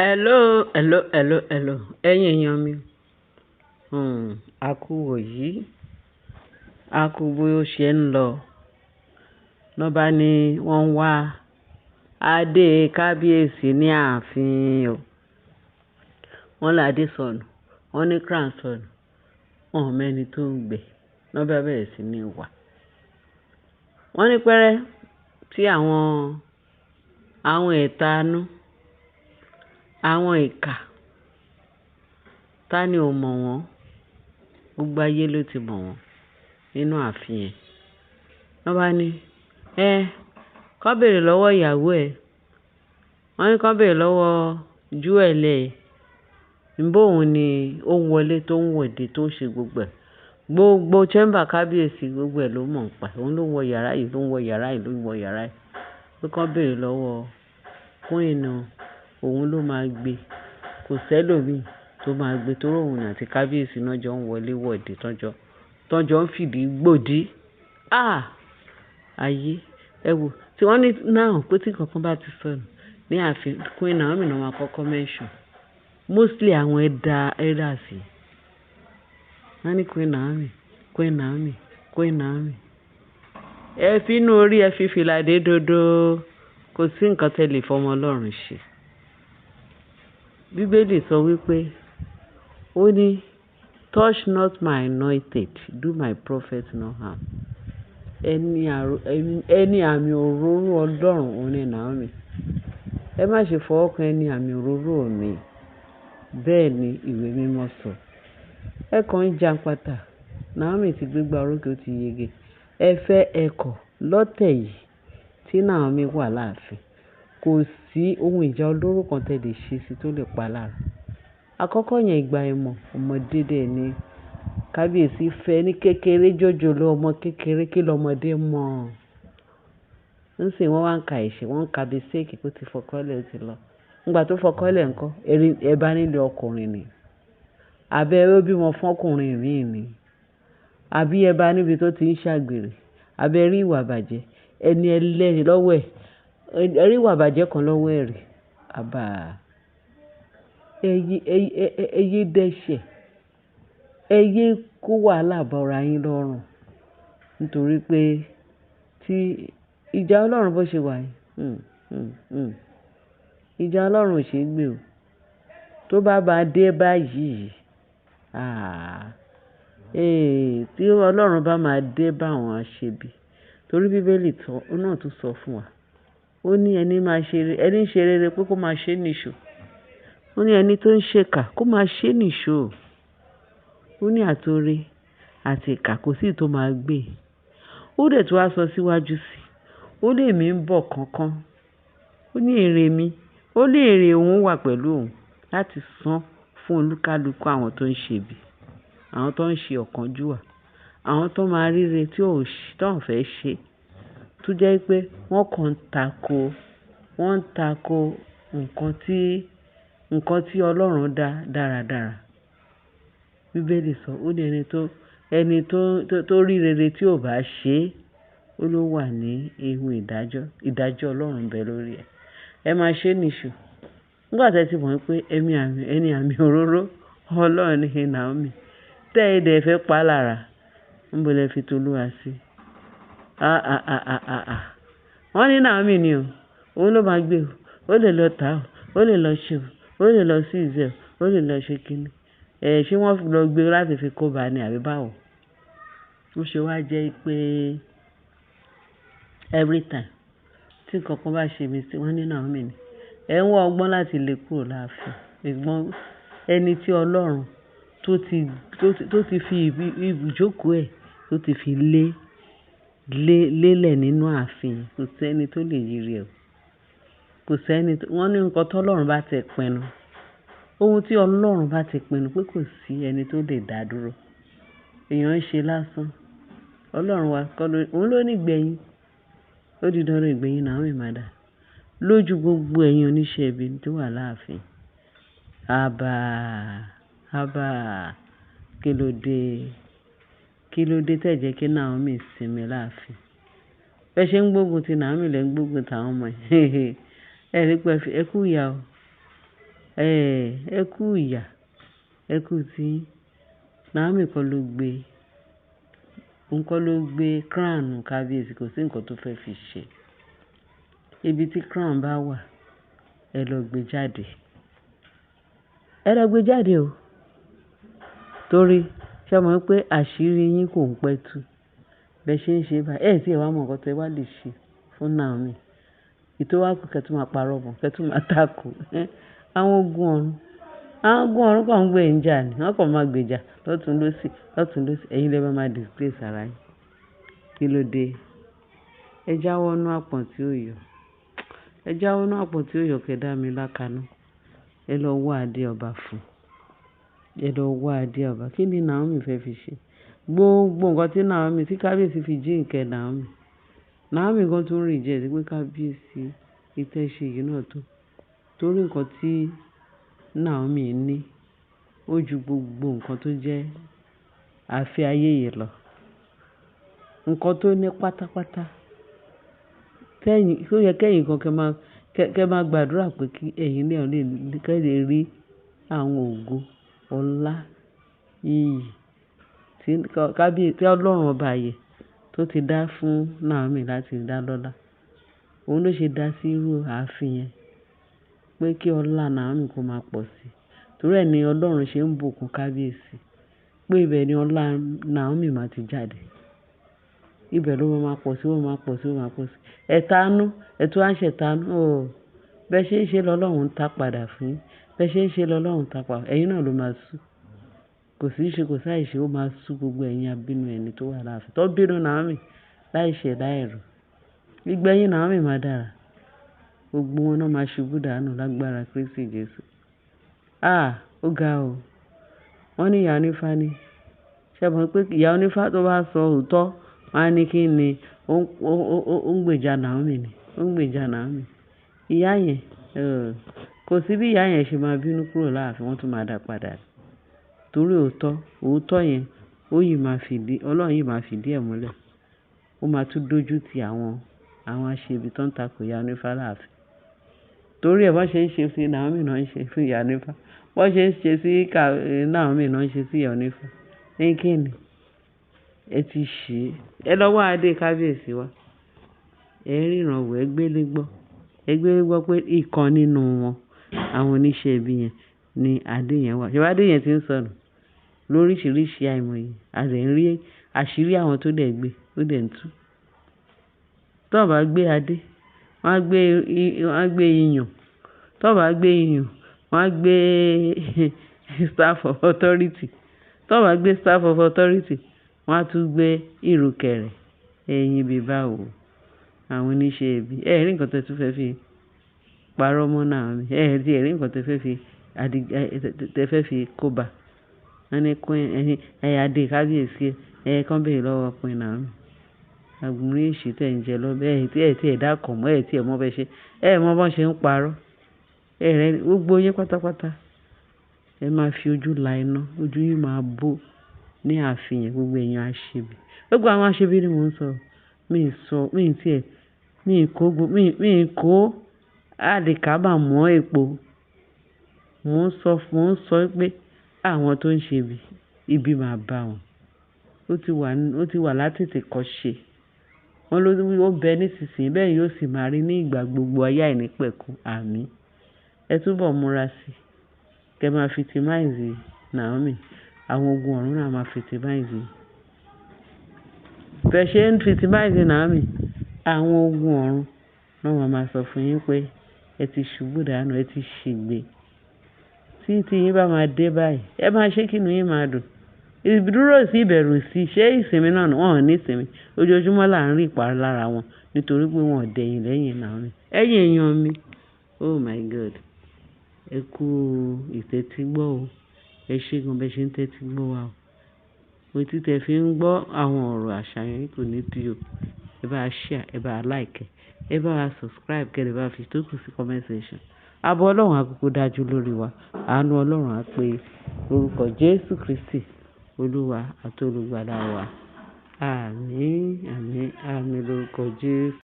Hello. Ẹ̀yin èèyàn mi. A kú wòyí, a kú bí ó ṣe ń lọ. Ná bá ní wọ́n ń wá adé kábíyèsí ní ààfin o. Wọ́n ládé sọnù, wọ́n ní crown sọnù, wọn ò mẹ́ni tó ń gbé. Ná bá bẹ̀rẹ̀ sí ní wá. Wọ́n ní pẹ́rẹ́ tí àwọn ẹ̀tanú, àwọn ìkà, ta ni ò mọ̀ wọ́n? Gbogbo ayé ló ti mọ̀ wọ́n nínú ààfin yẹn. Wọ́n bá ní, kán béèrè lọ́wọ́ ìyàwó ẹ̀. Wọ́n ní kán béèrè lọ́wọ́ júwẹ̀lì ẹ̀. Ǹbó òun ni ó ń wọlé tó ń wọ̀de tó ń ṣe gbogbo ẹ̀. Gbogbo chamber kábíyèsí gbogbo ẹ̀ ló mọ̀ ń pa. Òun ló ń wọ yàrá yìí, ló ń wọ yàrá yìí, ló ń wọ yàrá yìí. Pé kán béèrè lọ́wọ́ queen òun ló máa gbé. Kò sẹ́lòmíì tó máa gbé torí òun àti kábíyèsí náà jọ ń wọlé wọ̀de tọ́jọ́ ń fìdí gbòdì. Ayé ẹ wò tí wọ́n ní náà pé tí kankan bá ti sọnù ní ààfin Queen Naomi náà máa kọ́kọ́ mention. Mostly àwọn elders. Wọ́n ní Queen Naomi. Ẹ fi inú orí ẹ fi fìlà dé dodo. Kò sí nǹkan tẹ́lẹ̀ fọmọ Ọlọ́run ṣe. Bíbélì sọ wípé ó ní touch not my anointed, do my prophet no harm. Ẹni àmì òróró Ọlọ́run òun ni Naomi. Ẹ má ṣe fọwọ́ kan ẹni àmì òróró mi. Bẹ́ẹ̀ ni ìwé mímọ́ sọ. Ẹ kàn ń jàǹpátá. Naomi ti gbégbá orókè, ó ti yege. Ẹ fẹ́ ẹkọ̀ lọ́tẹ̀ yìí tí Naomi wà láàfin. Kò sí ohun ìjà olóró kan tẹ́ lè ṣe sí tó lè pa lára. Àkọ́kọ́ yẹn ìgbà ìmọ̀ ọmọdé dẹ̀ ni kábíyèsí fẹ́ ní kékeré jòjòló ọmọ kékeré kí lọmọdé mọ̀. Nísìnyí wọ́n wá ń ka ìṣe, wọ́n ń ka biséèkì kó ti fọkọ́lẹ̀ ó ti lọ. Nígbà tó fọkọ́lẹ̀ ńkọ́, ẹ bá nílé ọkùnrin ni. Àbẹ́ ó bímọ fún ọkùnrin míì ni. Àbí ẹ bá níbi tó ti ń ṣàgbèrè. Àbẹ́ rí ìwà bàjẹ́. Ẹni ẹlẹ́rìí lọ́wọ́ ẹ̀. Ẹ rí ìwà bàjẹ́ kan lọ́wọ́ ẹ̀ rí. Àbá ẹ yé dẹ́ṣẹ̀. Ẹ yé kó wàhálà bọ́ra yín lọ́rùn. Nítorí pé tí ìjà Ọlọ́run bó ṣe wà yìí. Ìjà Ọlọ́run ò ṣe é gbé o. Tó bá dé báyìí. Tí Ọlọ́run bá máa dé bá àwọn aṣebi. Torí Bíbélì náà tún sọ fún wa. Ó ní ẹni ń ṣe rere pé kó máa ṣe nìṣó. Ó ní ẹni tó ń ṣèkà kó máa ṣe nìṣó. Ó ní àtòrè àti ìkà kò sí tó máa gbé. Ó dẹ̀ tún wá sọ síwájú sí. Ó ní èmi ń bọ̀ kánkán. Ó ní èrè mi. Ó ní èrè òun wà pẹ̀lú òun láti san fún olúkálùkù àwọn tó ń ṣe ibi. Àwọn tó ń ṣe ọ̀kánjúwà. Àwọn tó máa ríre tí ò fẹ́ ṣe. Tó jẹ́ pé wọ́n kàn ń tako nǹkan tí Ọlọ́run dá dáradára. Bíbélì sọ ó ní ẹni tó rí rere tí ò bá ṣe ó ló wà ní ewu ìdájọ́. Ìdájọ́ Ọlọ́run bẹ lórí ẹ̀. Ẹ máa ṣe nìṣó. Nígbà tí ẹ ti mọ̀ pé ẹni àmì òróró Ọlọ́run ni Naomi. Tẹ́ ẹ dẹ̀ fẹ́ pa lára. Níbo lẹ fi t'Olúwa sí? Wọ́n ní Naomi ni o. Òun ló máa gbé o. Ó lè lọ tà o. Ó lè lọ ṣe o. Ó lè lọ sí ìzẹ́ o. Ó lè lọ ṣe kíní. Ṣé wọ́n lọ gbé láti fi kó bá ní àbí báwo? Ó ṣe wá jẹ́ pé every time tí nǹkan kan bá ṣe mí sí wọ́n ní Naomi ni. Ẹ ń wá ọgbọ́n láti lè kúrò láàfin. Ẹni tí Ọlọ́run tó ti fi ibùjókòó ẹ̀ tó ti fi lélẹ̀ nínú ààfin. Kò sẹ́ni tó lè yiri ẹ̀. Wọ́n ní nǹkan tí Ọlọ́run bá ti pinnu. Ohun tí Ọlọ́run bá ti pinnu pé kò sí ẹni tó lè dá dúró. Èèyàn ń ṣe lásán. Ọlọ́run wa òun ló ní ìgbẹ̀yìn. Ó di dandan ìgbẹ̀yìn Naomi máa dà. Lójú gbogbo ẹ̀yin oníṣẹ́ ibi tó wà láàfin. Kí ló dé tẹ́ jẹ́ kí Naomi sinmi láàfin? Bẹ́ẹ̀ ṣe ń gbógun ti Naomi lẹ́ ń gbógun ti àwọn ọmọ ẹ̀. Ẹ rí pé ẹ kú ìyà o. ẹ kú ìyà ẹ kú tí Naomi kọ́ ló gbé òun kọ́ ló gbé crown kábíyèsí, kò sí nǹkan tó fẹ́ fi ṣe. Ibi tí crown bá wà ẹ lọ gbé jáde o, torí ṣé mọ̀ pé àṣírí yín kò ń pẹ́ tú bẹ́ẹ̀ ṣe ń ṣe báyìí. Tí ẹ wá mọ̀ nǹkan tẹ́ wá lè ṣe fún Naomi, ìtò wá kù kẹ́tù máa parọ́ mọ́, kẹ́tù máa takò. Àwọn ogun ọ̀run kàn ń gbé ń jà ni, wọ́n kàn máa gbèjà lọ́tùn lósì, ẹ̀yin lè máa disgrace ara yín. Kí ló dé? Ẹ jáwọ́ nú àpọ̀n tí ó yọ kẹ́dá mi lákanú. Ẹ lọ wá adé ọba fún. Kí ni Naomi fẹ́ fi ṣe? Gbogbo nǹkan tí kábíyèsí fi jíǹkẹ́ Naomi gan tún rìn jẹ́ pé kábíyèsí ìtẹ́ṣe yìí náà tó. Torí nǹkan tí Naomi ní ó ju gbogbo nǹkan tó jẹ́ àfẹ́ ayé yìí lọ. Nǹkan tó ní pátápátá tó yẹ kẹ́yìn kan kẹ́ máa gbàdúrà pé kí ẹ̀yin náà lè rí àwọn ògo, ọlá, iyì tí Ọlọ́run ọba ayé tó ti dá fún Naomi láti dá lọ́lá. Òun ló ṣe dá sí irú ààfin yẹn pé kí ọlá Naomi kó máa pọ̀ sí. Torí ẹ̀ ni Ọlọ́run ṣe ń bùkún kábíyèsí pé ibẹ̀ ni ọlá Naomi máa ti jáde. Ibẹ̀ ló máa pọ̀ sí. Ẹ̀tanú ẹ̀tún á ṣẹ̀tanú. Bẹ́ẹ̀ ṣe ń ṣe lọ́lọ́run ń ta padà fún yín. Ẹ̀yin náà ló máa sú. Kò sí ṣe kò sáì ṣe, ó máa sú gbogbo ẹ̀yin abínú ẹni tó wà láàfin. Tó bínú Naomi láìṣẹ̀ láìrò. Ìgbẹ̀yìn Naomi máa dára. Gbogbo wọn náà máa ṣubú dànù lágbára Kristi Jésù. Ó ga o. Wọ́n ní ìyá onífá ni. Ṣé mọ̀ pé ìyá onífá tó bá sọ òótọ́, wọ́n á ní kí ni ó ń gbèjà Naomi ni. Ìyá yẹn kò sí bí ìyá yẹn ṣe máa bínú kúrò láàfin, wọ́n tún máa dá padà. Torí òótọ́ yẹn Ọlọ́run yìí máa fìdí ẹ̀ múlẹ̀. Ó máa tún dójú ti àwọn aṣebi tó ń takò ìyá onífá láàfin. Torí ẹ̀ bọ́n ṣe ń ṣe sí Naomi náà ń ṣe fún ìyá onífá. Bọ́n ṣe ń ṣe sí Naomi náà ń ṣe sí ìyá onífá. Ní kí ni? Ẹ ti ṣe é. Ẹ lọ wá adé kábíyèsí wá. Ẹ ríran wò, ẹ gbélé gbọ́ pé ìkan nínú wọn, àwọn oníṣẹ́ ibi yẹn ni adé yẹn wà. Ṣé adé yẹn ti ń sọnù lóríṣiríṣi àìmọye. A dẹ̀ ń rí àṣírí àwọn tó dẹ̀ gbé, ó dẹ̀ ń tú. Tó bá gbé adé, wọ́n á gbé iyùn. Tó bá gbé iyùn, wọ́n á gbé staff of authority. Tó bá gbé staff of authority, wọ́n á tún gbé ìrùkẹ̀rẹ̀. Ẹ̀yin bí báwo? Àwọn oníṣẹ́ ibi. Ẹ rí nǹkan tẹ́ tún fẹ́ fi parọ́ mọ́ Naomi. Ẹ rí nǹkan tẹ́ fẹ́ fi kóbá. Wọ́n ní adé kábíyèsí kán bèèrè lọ́wọ́ Queen Naomi. Àgbọ̀nrín èṣì tẹ̀ ń jẹ lọ́bẹ̀. Tí ẹ̀ dákọ̀ mọ́, tí ẹ̀ mọ́ bẹ́ ṣe. Mọ́ bọ́n ṣe ń parọ́. Gbogbo yín pátápátá. Ẹ máa fi ojú la iná. Ojú yín máa bó ní ààfin yẹn. Gbogbo èèyàn aṣebi. Gbogbo àwọn aṣebi ni mò ń sọ. Mi kó àlìkámà mọ́ epo. Mò ń sọ pé àwọn tó ń ṣe ibi máa bá wọn. Ó ti wà látètèkọ́ṣe. Wọ́n ló bẹ nísinsìnyí, bẹ́ẹ̀ yóò sì máa rí ní ìgbà gbogbo ayé àìnípẹ̀kun. Àmín. Ẹ túbọ̀ múra sí. Kẹ́ máa victimize Naomi. Àwọn ogun ọ̀run náà máa victimize. Bẹ́ẹ̀ ṣe ń victimize Naomi, àwọn ogun ọ̀run náà máa sọ fún yín pé ẹ ti ṣubú dànù, ẹ ti ṣègbé. Tí yín bá máa dé báyìí, ẹ máa ṣe kí inú yín máa dùn. Ìdúró sí ìbẹ̀rù sí, ṣé ìsinmi náà wọ́n ò ní ìsinmi. Ojoojúmọ́ là ń rí ìpalára wọn nítorí pé wọn ò dẹ̀yìn lẹ́yìn Naomi. Ẹ̀yin èèyàn mi, oh my God, ẹ kú ìtẹ́tígbọ́ o. Ẹ ṣé gan bẹ́ẹ̀ ṣe ń tẹ́tí gbọ́ wa o. Etí tẹ́ fi ń gbọ́ àwọn ọ̀rọ̀ àṣàyàn kò ní bí o. Ẹ bá share, ẹ bá like, ẹ bá subscribe, kẹ́ ẹ bá fi tó kù sí comment section. Ààbò Ọlọ́run á kúkú dájú lórí wa. Àánú Ọlọ́run á pé orúkọ Jésù Kristi Olúwa àti olùgbàlà wa. Àmín lórúkọ Jésù.